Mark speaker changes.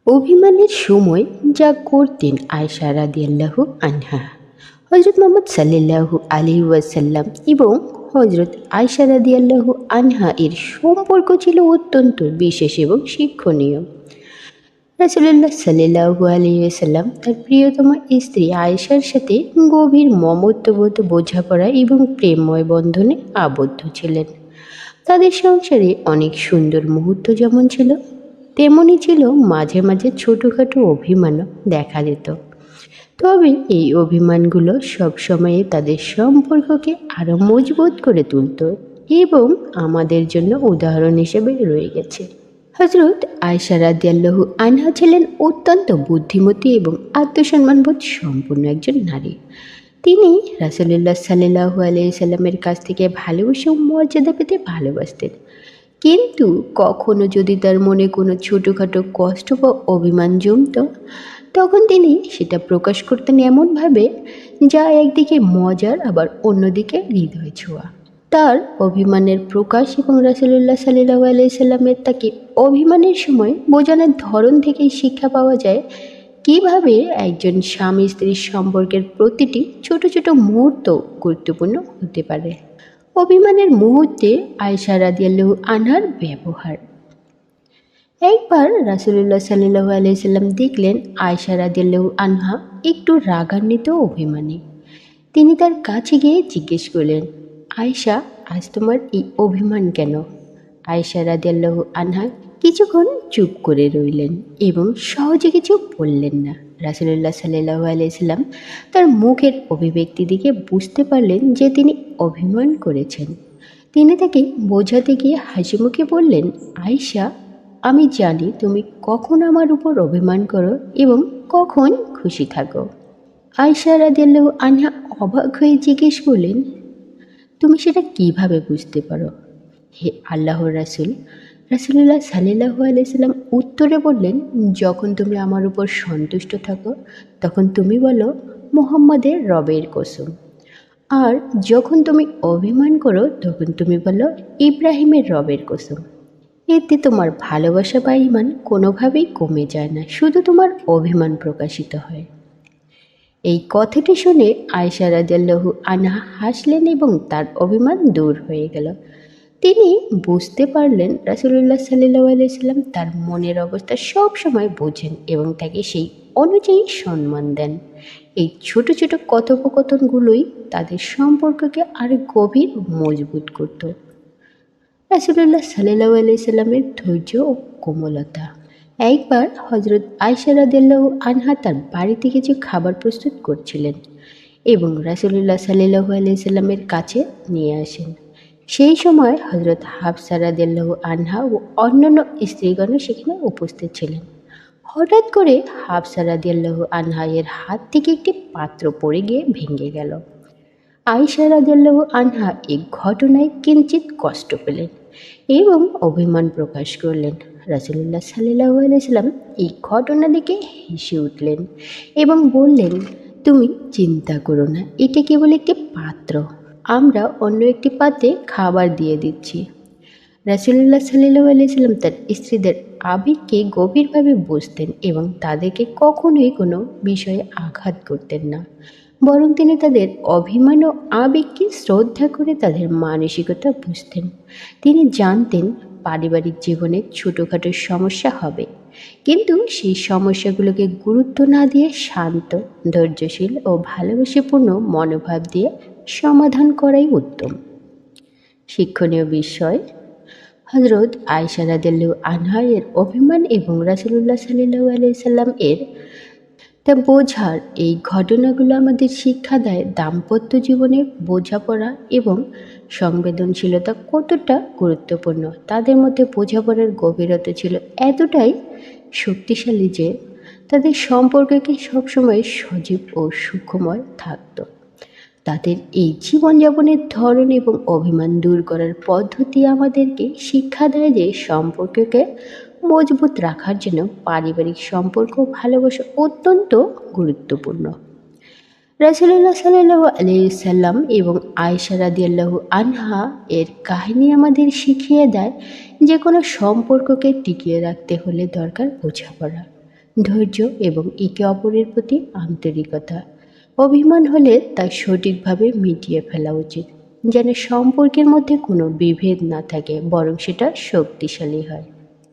Speaker 1: অভিমানের সময় যা করতেন আয়েশা রাদিয়াল্লাহু আনহা, হজরত মোহাম্মদ সাল্লাল্লাহু আলাইহি ওয়াসাল্লাম এবং হজরত আয়েশা রাদিয়াল্লাহু আনহা এর সম্পর্ক ছিল অত্যন্ত বিশেষ এবং শিক্ষণীয়। রাসূলুল্লাহ সাল্লাল্লাহু আলাইহি ওয়াসাল্লাম তার প্রিয়তম স্ত্রী আয়েশার সাথে গভীর মমত্ববোধ, বোঝাপড়া এবং প্রেমময় বন্ধনে আবদ্ধ ছিলেন। তাদের সংসারে অনেক সুন্দর মুহূর্ত যেমন ছিল, তেমনই ছিল মাঝে মাঝে ছোটোখাটো অভিমানও দেখা যেত। তবে এই অভিমানগুলো সবসময়ে তাদের সম্পর্ককে আরও মজবুত করে তুলত এবং আমাদের জন্য উদাহরণ হিসেবে রয়ে গেছে। হজরত আয়েশা রাদিয়াল্লাহু আনহা ছিলেন অত্যন্ত বুদ্ধিমতী এবং আত্মসম্মানবোধ সম্পূর্ণ একজন নারী। তিনি রাসূলুল্লাহ সাল্লাল্লাহু আলাইহি সাল্লামের কাছ থেকে ভালোবাসা ও মর্যাদা পেতে ভালোবাসতেন, কিন্তু কখনো যদি তার মনে কোনো ছোটোখাটো কষ্ট বা অভিমান জমত, তখন তিনি সেটা প্রকাশ করতেন এমনভাবে যা একদিকে মজার আবার অন্যদিকে হৃদয় ছোঁয়া। তার অভিমানের প্রকাশ এবং রাসূলুল্লাহ সাল্লাল্লাহু আলাইহি সাল্লামের তাকে অভিমানের সময় বোঝানোর ধরন থেকেই শিক্ষা পাওয়া যায় কিভাবে একজন স্বামী স্ত্রীর সম্পর্কের প্রতিটি ছোট ছোট মুহূর্ত গুরুত্বপূর্ণ হতে পারে। অভিমানের মুহূর্তে আয়েশা রাদিয়াল্লাহু আনহার ব্যবহার। একবার রাসূলুল্লাহ সাল্লাল্লাহু আলাইহি সাল্লাম দেখলেন আয়েশা রাদিয়াল্লাহু আনহা একটু রাগান্বিত, অভিমানী। তিনি তার কাছে গিয়ে জিজ্ঞেস করলেন, আয়েশা, আজ তোমার এই অভিমান কেন? আয়েশা রাদিয়াল্লাহু আনহা কিছুক্ষণ চুপ করে রইলেন এবং সহজে কিছু বললেন না। রাসূলুল্লাহ সাল্লাল্লাহু আলাইহি সাল্লাম তার মুখের অভিব্যক্তি দেখে বুঝতে পারলেন যে তিনি অভিমান করেছেন। তিনি তাকে বোঝাতে গিয়ে হাসিমুখে বললেন, আয়েশা, আমি জানি তুমি কখন আমার উপর অভিমান করো এবং কখন খুশি থাকো। আয়েশা রাদিয়াল্লাহু আনহা অবাক হয়ে জিজ্ঞেস করলেন, তুমি সেটা কিভাবে বুঝতে পারো হে আল্লাহর রাসূল? রাসূলুল্লাহ সাল্লাল্লাহু আলাইহি সাল্লাম উত্তরে বললেন, যখন তুমি আমার উপর সন্তুষ্ট থাকো তখন তুমি বলো মুহাম্মাদের রবের কসম, আর যখন তুমি অভিমান করো তখন তুমি বলো ইব্রাহিমের রবের কসম। এতে তোমার ভালোবাসা বা ঈমান কোনোভাবেই কমে যায় না, শুধু তোমার অভিমান প্রকাশিত হয়। এই কথাটি শুনে আয়েশা রাদিয়াল্লাহু আনহা হাসলেন এবং তার অভিমান দূর হয়ে গেল। তিনি বুঝতে পারলেন রাসূলুল্লাহ সাল্লাল্লাহু আলাইহি সাল্লাম তার মনের অবস্থা সব সময় বোঝেন এবং তাকে সেই অনুযায়ী সম্মান দেন। এই ছোট ছোট কথোপকথনগুলোই তাদের সম্পর্ককে আরো গভীর ও মজবুত করত। রাসূলুল্লাহ সাল্লাল্লাহু আলাইহি সাল্লামের ধৈর্য ও কোমলতা। একবার হজরত আয়েশা রাদিয়াল্লাহু আনহা তার বাড়িতে কিছু খাবার প্রস্তুত করছিলেন এবং রাসূলুল্লাহ সাল্লাল্লাহু আলাইহি সাল্লামের কাছে নিয়ে আসেন। সেই সময় হজরত হাফসা রাদিয়াল্লাহু আনহা ও অন্যান্য স্ত্রীগণও সেখানে উপস্থিত ছিলেন। হঠাৎ করে হাফসা রাদিয়াল্লাহু আনহা এর হাত থেকে একটি পাত্র পড়ে গিয়ে ভেঙে গেল। আয়েশা রাদিয়াল্লাহু আনহা এই ঘটনায় কিঞ্চিত কষ্ট পেলেন এবং অভিমান প্রকাশ করলেন। রাসূলুল্লাহ সাল্লাল্লাহু আলাইহি সাল্লাম এই ঘটনা দেখে হেসে উঠলেন এবং বললেন, তুমি চিন্তা করো না, এটা কেবল একটি পাত্র, আমরা অন্য একটি পাত্রে খাবার দিয়ে দিচ্ছি। রাসূলুল্লাহ সাল্লাল্লাহু আলাইহি সাল্লাম তার স্ত্রীদের আবেগকে গভীরভাবে বুঝতেন এবং তাদেরকে কখনোই কোনো বিষয়ে আঘাত করতেন না, বরং তিনি তাদের অভিমান ও আবেগকে শ্রদ্ধা করে তাদের মানসিকতা বুঝতেন। তিনি জানতেন পারিবারিক জীবনে ছোটোখাটো সমস্যা হবে, কিন্তু সেই সমস্যাগুলোকে গুরুত্ব না দিয়ে শান্ত, ধৈর্যশীল ও ভালোবাসাপূর্ণ মনোভাব দিয়ে সমাধান করাই উত্তম। শিক্ষণীয় বিষয়, হজরত আয়েশা রাদিয়াল্লাহু আনহা এর অভিমান এবং রাসূলুল্লাহ সাল্লাল্লাহু আলাইহি সাল্লাম এর তা বোঝার এই ঘটনাগুলো আমাদের শিক্ষা দেয় দাম্পত্য জীবনে বোঝাপড়া এবং সংবেদনশীলতা কতটা গুরুত্বপূর্ণ। তাদের মধ্যে বোঝাপড়ার গভীরতা ছিল এতটাই শক্তিশালী যে তাদের সম্পর্ককে সবসময় সজীব ও সুখময় থাকত। তাদের এই জীবনযাপনের ধরন এবং অভিমান দূর করার পদ্ধতি আমাদেরকে শিক্ষা দেয় যে সম্পর্ককে মজবুত রাখার জন্য পারিবারিক সম্পর্ক ও ভালোবাসা অত্যন্ত গুরুত্বপূর্ণ। রাসূলুল্লাহ সাল্লাল্লাহু আলাইহি সাল্লাম এবং আয়েশা রাদিয়াল্লাহু আনহা এর কাহিনী আমাদের শিখিয়ে দেয় যে কোনো সম্পর্ককে টিকিয়ে রাখতে হলে দরকার বোঝাপড়া, ধৈর্য এবং একে অপরের প্রতি আন্তরিকতা। অভিমান হলে তা সঠিকভাবে মিটিয়ে ফেলা উচিত, যেন সম্পর্কের মধ্যে কোনো বিভেদ না থাকে, বরং সেটা শক্তিশালী হয়।